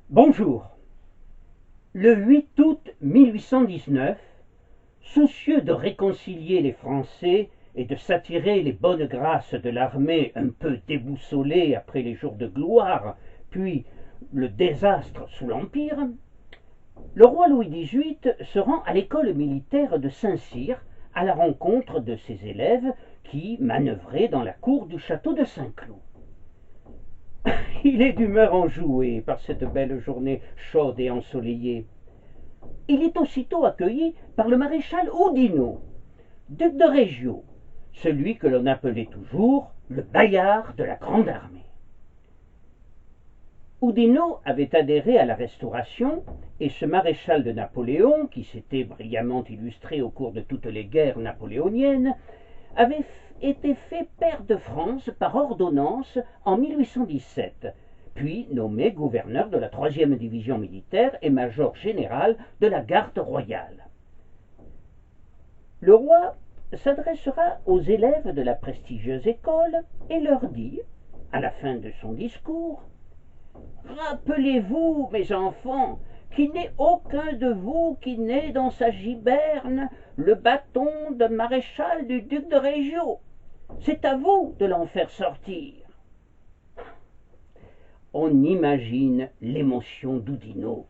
Bonjour. Le 8 août 1819, soucieux de réconcilier les Français et de s'attirer les bonnes grâces de l'armée un peu déboussolée après les jours de gloire, puis le désastre sous l'Empire, le roi Louis XVIII se rend à l'école militaire de Saint-Cyr à la rencontre de ses élèves qui manœuvraient dans la cour du château de Saint-Cloud. Il est d'humeur enjouée par cette belle journée chaude et ensoleillée. Il est aussitôt accueilli par le maréchal Oudinot, duc de Reggio, celui que l'on appelait toujours le Bayard de la Grande Armée. Oudinot avait adhéré à la Restauration et ce maréchal de Napoléon, qui s'était brillamment illustré au cours de toutes les guerres napoléoniennes, avait été fait pair de France par ordonnance en 1817, puis nommé gouverneur de la 3e division militaire et major général de la garde royale. Le roi s'adressera aux élèves de la prestigieuse école et leur dit, à la fin de son discours: Rappelez-vous, mes enfants, qu'il n'est aucun de vous qui n'ait dans sa giberne le bâton de maréchal du duc de Reggio. C'est à vous de l'en faire sortir. On imagine l'émotion d'Oudinot.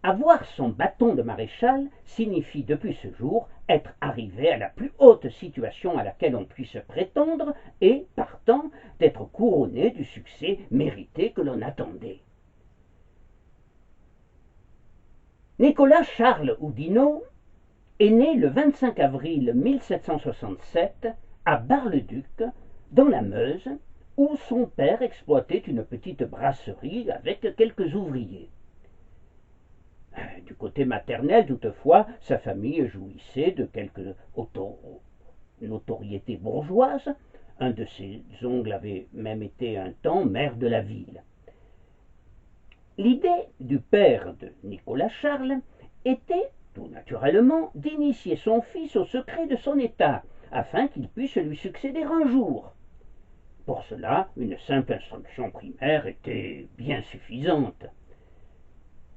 Avoir son bâton de maréchal signifie depuis ce jour être arrivé à la plus haute situation à laquelle on puisse prétendre et, partant, d'être couronné du succès mérité que l'on attendait. Nicolas Charles Oudinot est né le 25 avril 1767 à Bar-le-Duc, dans la Meuse, où son père exploitait une petite brasserie avec quelques ouvriers. Du côté maternel, toutefois, sa famille jouissait de quelque notoriété bourgeoise. Un de ses oncles avait même été un temps maire de la ville. L'idée du père de Nicolas Charles était, tout naturellement, d'initier son fils au secret de son état, afin qu'il puisse lui succéder un jour. Pour cela, une simple instruction primaire était bien suffisante.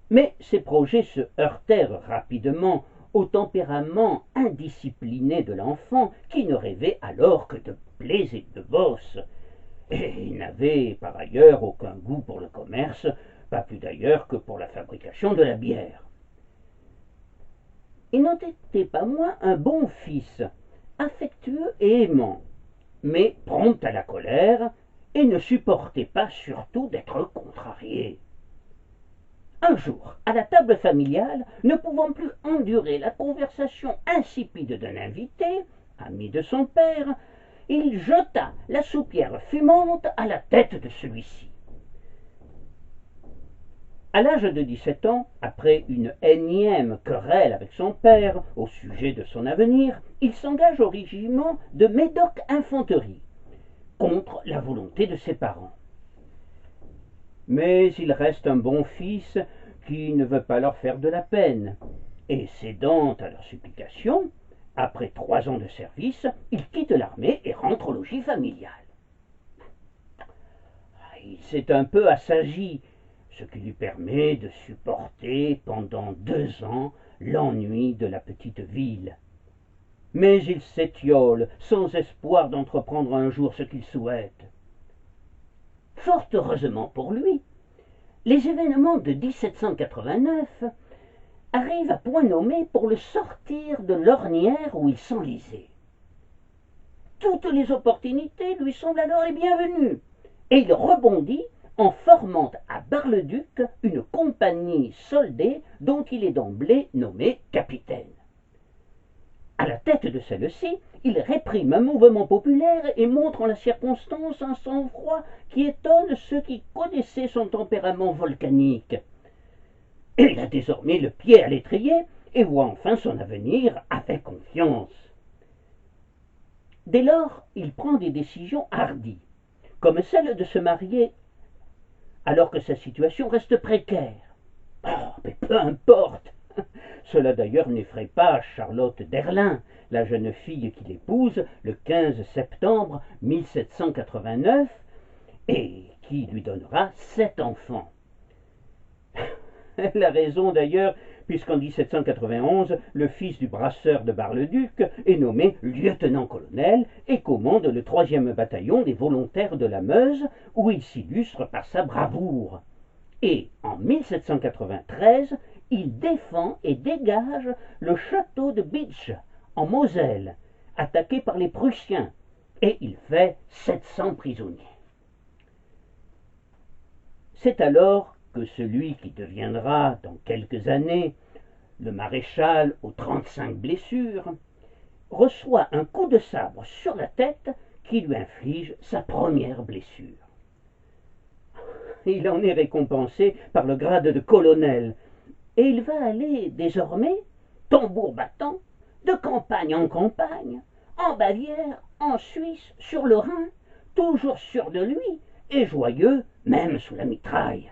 Mais ces projets se heurtèrent rapidement au tempérament indiscipliné de l'enfant qui ne rêvait alors que de plaies et de bosses, et il n'avait par ailleurs aucun goût pour le commerce, pas plus d'ailleurs que pour la fabrication de la bière. Il n'en était pas moins un bon fils, affectueux et aimant, mais prompt à la colère, et ne supportait pas surtout d'être contrarié. Un jour, à la table familiale, ne pouvant plus endurer la conversation insipide d'un invité, ami de son père, il jeta la soupière fumante à la tête de celui-ci. À l'âge de 17 ans, après une énième querelle avec son père au sujet de son avenir, il s'engage au régiment de Médoc-Infanterie, contre la volonté de ses parents. Mais il reste un bon fils qui ne veut pas leur faire de la peine, et cédant à leurs supplications, après 3 ans de service, il quitte l'armée et rentre au logis familial. Il s'est un peu assagi, ce qui lui permet de supporter pendant 2 ans l'ennui de la petite ville. Mais il s'étiole, sans espoir d'entreprendre un jour ce qu'il souhaite. Fort heureusement pour lui, les événements de 1789 arrivent à point nommé pour le sortir de l'ornière où il s'enlisait. Toutes les opportunités lui semblent alors les bienvenues, et il rebondit en formant à Bar-le-Duc une compagnie soldée dont il est d'emblée nommé capitaine. À la tête de celle-ci, il réprime un mouvement populaire et montre en la circonstance un sang-froid qui étonne ceux qui connaissaient son tempérament volcanique. Il a désormais le pied à l'étrier et voit enfin son avenir avec confiance. Dès lors, il prend des décisions hardies, comme celle de se marier alors que sa situation reste précaire. Oh, mais peu importe. Cela d'ailleurs n'effraie pas Charlotte d'Erlin, la jeune fille qu'il épouse le 15 septembre 1789 et qui lui donnera 7 enfants. Elle a raison d'ailleurs, puisqu'en 1791, le fils du brasseur de Bar-le-Duc est nommé lieutenant-colonel et commande le 3e bataillon des volontaires de la Meuse, où il s'illustre par sa bravoure. Et en 1793, il défend et dégage le château de Bitsch, en Moselle, attaqué par les Prussiens, et il fait 700 prisonniers. C'est alors que celui qui deviendra, dans quelques années, le maréchal aux 35 blessures, reçoit un coup de sabre sur la tête qui lui inflige sa première blessure. Il en est récompensé par le grade de colonel, et il va aller désormais, tambour battant, de campagne en campagne, en Bavière, en Suisse, sur le Rhin, toujours sûr de lui et joyeux, même sous la mitraille.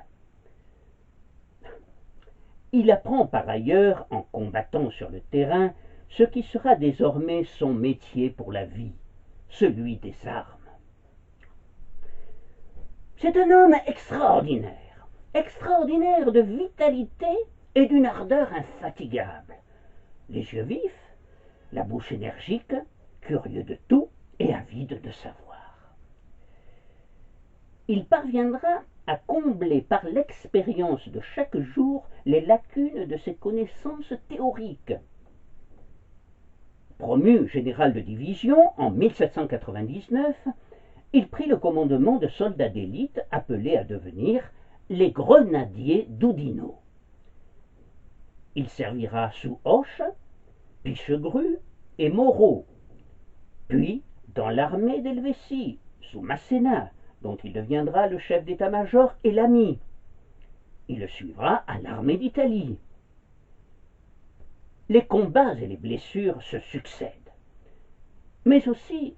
Il apprend par ailleurs, en combattant sur le terrain, ce qui sera désormais son métier pour la vie, celui des armes. C'est un homme extraordinaire, extraordinaire de vitalité et d'une ardeur infatigable. Les yeux vifs, la bouche énergique, curieux de tout et avide de savoir. Il parviendra à combler par l'expérience de chaque jour les lacunes de ses connaissances théoriques. Promu général de division en 1799, il prit le commandement de soldats d'élite appelés à devenir les grenadiers d'Oudinot. Il servira sous Hoche, Pichegru et Moreau, puis dans l'armée d'Helvétie, sous Masséna, dont il deviendra le chef d'état-major et l'ami. Il le suivra à l'armée d'Italie. Les combats et les blessures se succèdent, mais aussi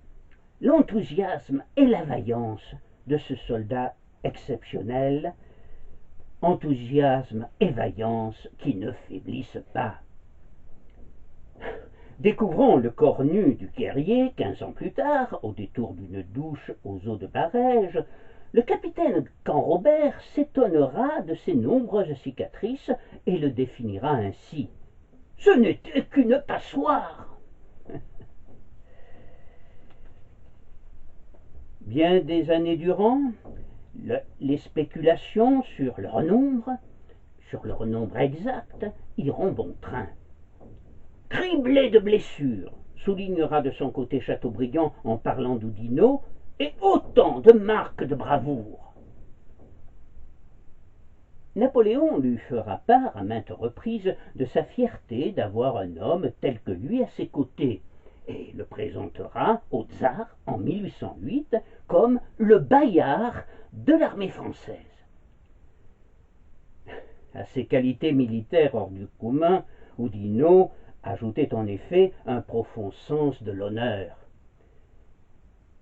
l'enthousiasme et la vaillance de ce soldat exceptionnel, enthousiasme et vaillance qui ne faiblissent pas. Découvrant le corps nu du guerrier 15 ans plus tard, au détour d'une douche aux eaux de Barège, le capitaine Canrobert s'étonnera de ses nombreuses cicatrices et le définira ainsi. « Ce n'était qu'une passoire !» Bien des années durant, les spéculations sur leur nombre exact, iront bon train. Criblé de blessures, soulignera de son côté Chateaubriand en parlant d'Oudinot, et autant de marques de bravoure. Napoléon lui fera part à maintes reprises de sa fierté d'avoir un homme tel que lui à ses côtés, et le présentera au tsar en 1808 comme le Bayard de l'armée française. À ses qualités militaires hors du commun, Oudinot ajoutait en effet un profond sens de l'honneur.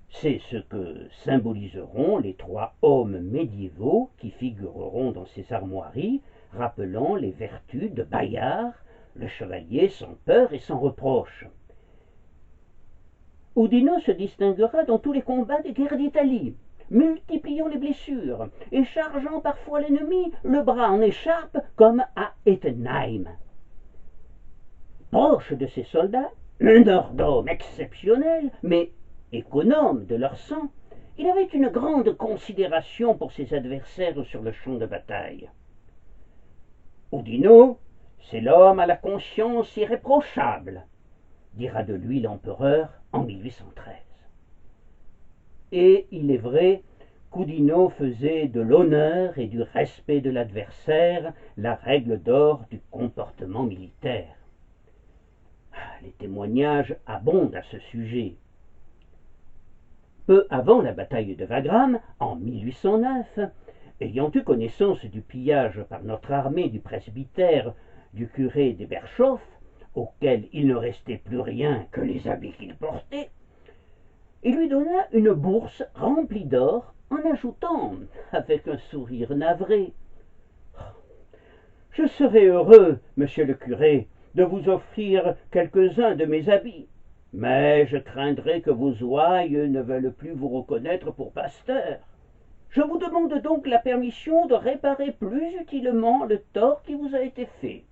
C'est ce que symboliseront les 3 hommes médiévaux qui figureront dans ces armoiries, rappelant les vertus de Bayard, le chevalier sans peur et sans reproche. Oudinot se distinguera dans tous les combats des guerres d'Italie, multipliant les blessures et chargeant parfois l'ennemi le bras en écharpe comme à Ettenheim. Proche de ses soldats, meneur d'hommes exceptionnel, mais économe de leur sang, il avait une grande considération pour ses adversaires sur le champ de bataille. Oudinot, c'est l'homme à la conscience irréprochable, dira de lui l'empereur en 1813. Et il est vrai qu'Oudinot faisait de l'honneur et du respect de l'adversaire la règle d'or du comportement militaire. Les témoignages abondent à ce sujet. Peu avant la bataille de Wagram, en 1809, ayant eu connaissance du pillage par notre armée du presbytère du curé d'Ebershoff, auquel il ne restait plus rien que les habits qu'il portait, il lui donna une bourse remplie d'or en ajoutant, avec un sourire navré, « Je serais heureux, monsieur le curé, de vous offrir quelques-uns de mes habits, mais je craindrais que vos ouailles ne veulent plus vous reconnaître pour pasteur. Je vous demande donc la permission de réparer plus utilement le tort qui vous a été fait. »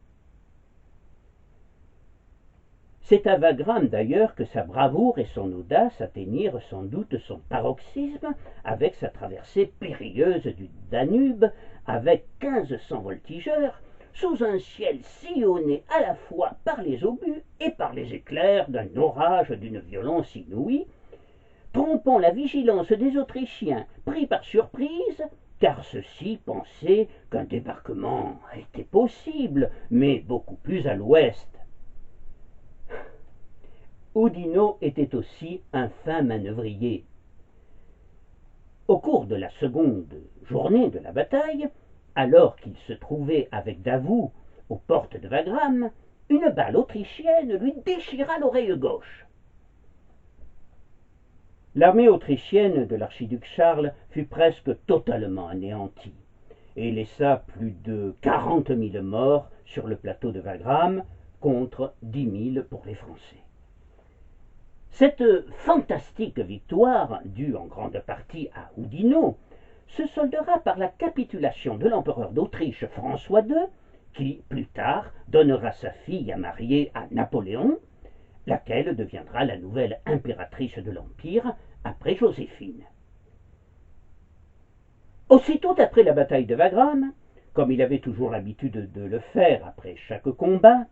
C'est à Wagram d'ailleurs que sa bravoure et son audace atteignirent sans doute son paroxysme avec sa traversée périlleuse du Danube avec 1500 voltigeurs sous un ciel sillonné à la fois par les obus et par les éclairs d'un orage d'une violence inouïe, trompant la vigilance des Autrichiens pris par surprise, car ceux-ci pensaient qu'un débarquement était possible, mais beaucoup plus à l'ouest. Oudinot était aussi un fin manœuvrier. Au cours de la seconde journée de la bataille, alors qu'il se trouvait avec Davout aux portes de Wagram, une balle autrichienne lui déchira l'oreille gauche. L'armée autrichienne de l'archiduc Charles fut presque totalement anéantie et laissa plus de 40 000 morts sur le plateau de Wagram contre 10 000 pour les Français. Cette fantastique victoire, due en grande partie à Oudinot, se soldera par la capitulation de l'empereur d'Autriche François II, qui, plus tard, donnera sa fille à marier à Napoléon, laquelle deviendra la nouvelle impératrice de l'Empire après Joséphine. Aussitôt après la bataille de Wagram, comme il avait toujours l'habitude de le faire après chaque combat,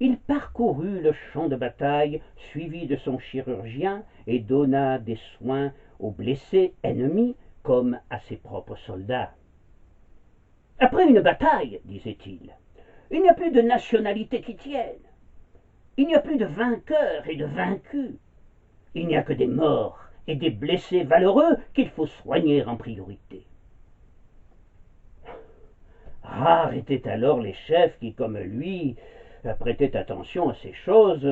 il parcourut le champ de bataille suivi de son chirurgien et donna des soins aux blessés ennemis comme à ses propres soldats. « Après une bataille, disait-il, il n'y a plus de nationalité qui tienne. Il n'y a plus de vainqueurs et de vaincus. Il n'y a que des morts et des blessés valeureux qu'il faut soigner en priorité. » Rares étaient alors les chefs qui, comme lui, prêtaient attention à ces choses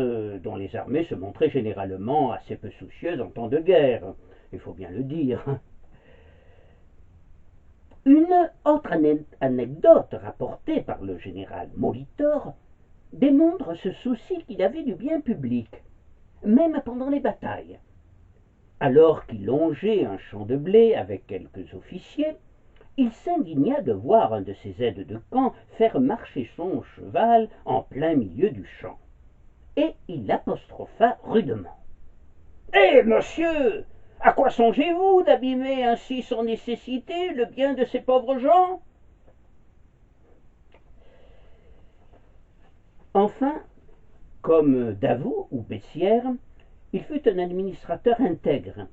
dont les armées se montraient généralement assez peu soucieuses en temps de guerre, il faut bien le dire. Une autre anecdote rapportée par le général Molitor démontre ce souci qu'il avait du bien public, même pendant les batailles. Alors qu'il longeait un champ de blé avec quelques officiers, il s'indigna de voir un de ses aides de camp faire marcher son cheval en plein milieu du champ. Et il l'apostropha rudement. « Eh, monsieur, à quoi songez-vous d'abîmer ainsi sans nécessité le bien de ces pauvres gens ?» Enfin, comme Davout ou Bessières, il fut un administrateur intègre,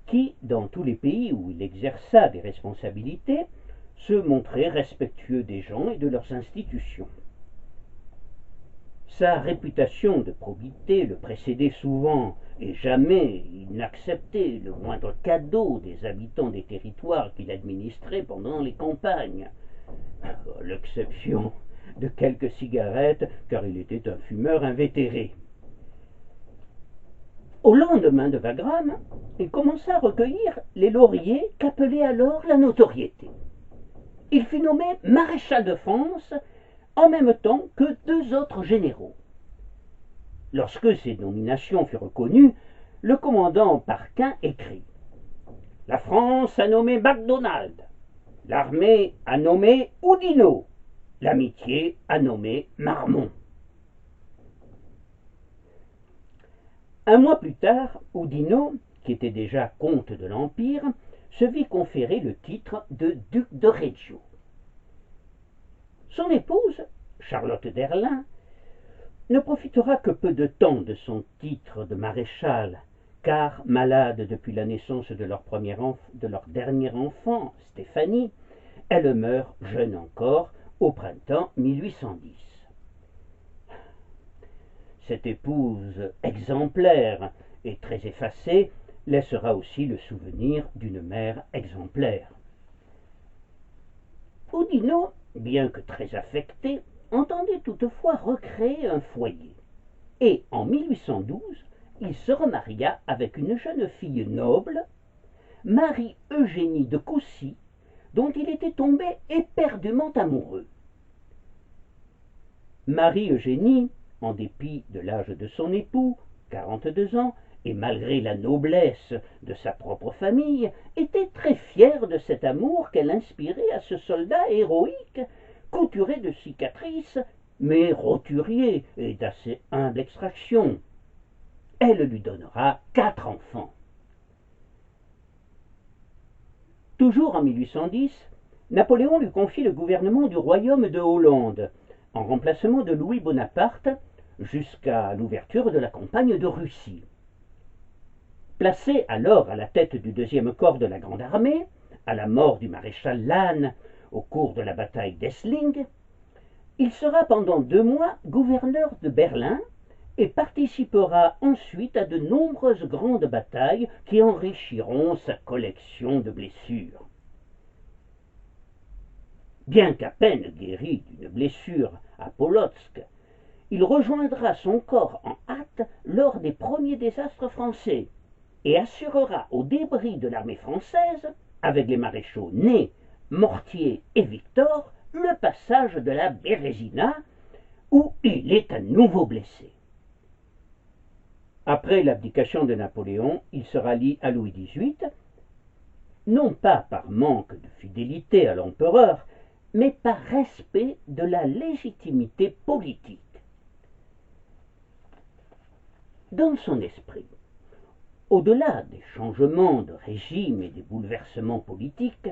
qui, dans tous les pays où il exerça des responsabilités, se montrait respectueux des gens et de leurs institutions. Sa réputation de probité le précédait souvent, et jamais il n'acceptait le moindre cadeau des habitants des territoires qu'il administrait pendant les campagnes, à l'exception de quelques cigarettes, car il était un fumeur invétéré. Au lendemain de Wagram, il commença à recueillir les lauriers qu'appelait alors la notoriété. Il fut nommé maréchal de France en même temps que 2 autres généraux. Lorsque ces nominations furent reconnues, le commandant Parquin écrit « La France a nommé MacDonald, l'armée a nommé Oudinot, l'amitié a nommé Marmont. » Un mois plus tard, Oudinot, qui était déjà comte de l'Empire, se vit conférer le titre de duc de Reggio. Son épouse, Charlotte d'Erlin, ne profitera que peu de temps de son titre de maréchal, car, malade depuis la naissance de leur dernier enfant, Stéphanie, elle meurt jeune encore, au printemps 1810. Cette épouse exemplaire et très effacée laissera aussi le souvenir d'une mère exemplaire. Oudinot, bien que très affecté, entendait toutefois recréer un foyer. Et en 1812, il se remaria avec une jeune fille noble, Marie-Eugénie de Coucy, dont il était tombé éperdument amoureux. Marie-Eugénie, en dépit de l'âge de son époux, 42 ans, et malgré la noblesse de sa propre famille, était très fière de cet amour qu'elle inspirait à ce soldat héroïque, couturé de cicatrices, mais roturier et d'assez humble extraction. Elle lui donnera 4 enfants. Toujours en 1810, Napoléon lui confie le gouvernement du royaume de Hollande, en remplacement de Louis Bonaparte, jusqu'à l'ouverture de la campagne de Russie. Placé alors à la tête du 2e corps de la Grande Armée, à la mort du maréchal Lannes au cours de la bataille d'Essling, il sera pendant 2 mois gouverneur de Berlin et participera ensuite à de nombreuses grandes batailles qui enrichiront sa collection de blessures. Bien qu'à peine guéri d'une blessure à Polotsk, il rejoindra son corps en hâte lors des premiers désastres français et assurera aux débris de l'armée française, avec les maréchaux Ney, Mortier et Victor, le passage de la Bérésina, où il est à nouveau blessé. Après l'abdication de Napoléon, il se rallie à Louis XVIII, non pas par manque de fidélité à l'empereur, mais par respect de la légitimité politique. Dans son esprit, au-delà des changements de régime et des bouleversements politiques,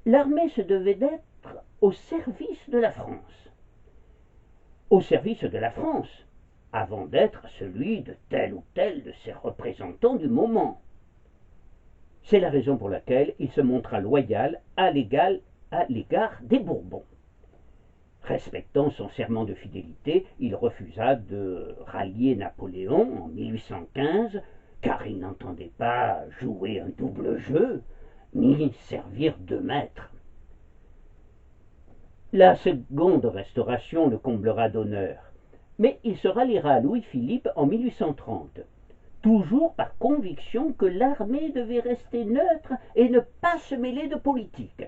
l'armée se devait d'être au service de la France. Au service de la France, avant d'être celui de tel ou tel de ses représentants du moment. C'est la raison pour laquelle il se montra loyal à l'égard des Bourbons. Respectant son serment de fidélité, il refusa de rallier Napoléon en 1815, car il n'entendait pas jouer un double jeu, ni servir de maître. La seconde restauration le comblera d'honneur, mais il se ralliera à Louis-Philippe en 1830, toujours par conviction que l'armée devait rester neutre et ne pas se mêler de politique.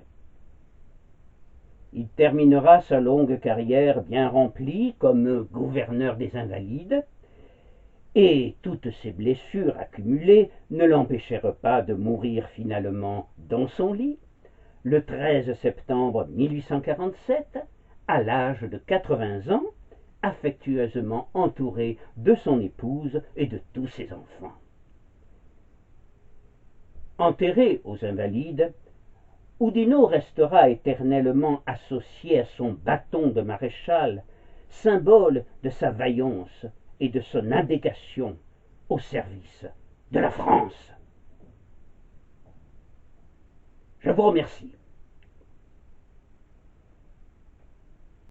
Il terminera sa longue carrière bien remplie comme gouverneur des Invalides, et toutes ses blessures accumulées ne l'empêchèrent pas de mourir finalement dans son lit, le 13 septembre 1847, à l'âge de 80 ans, affectueusement entouré de son épouse et de tous ses enfants. Enterré aux Invalides, Oudinot restera éternellement associé à son bâton de maréchal, symbole de sa vaillance et de son abnégation au service de la France. Je vous remercie.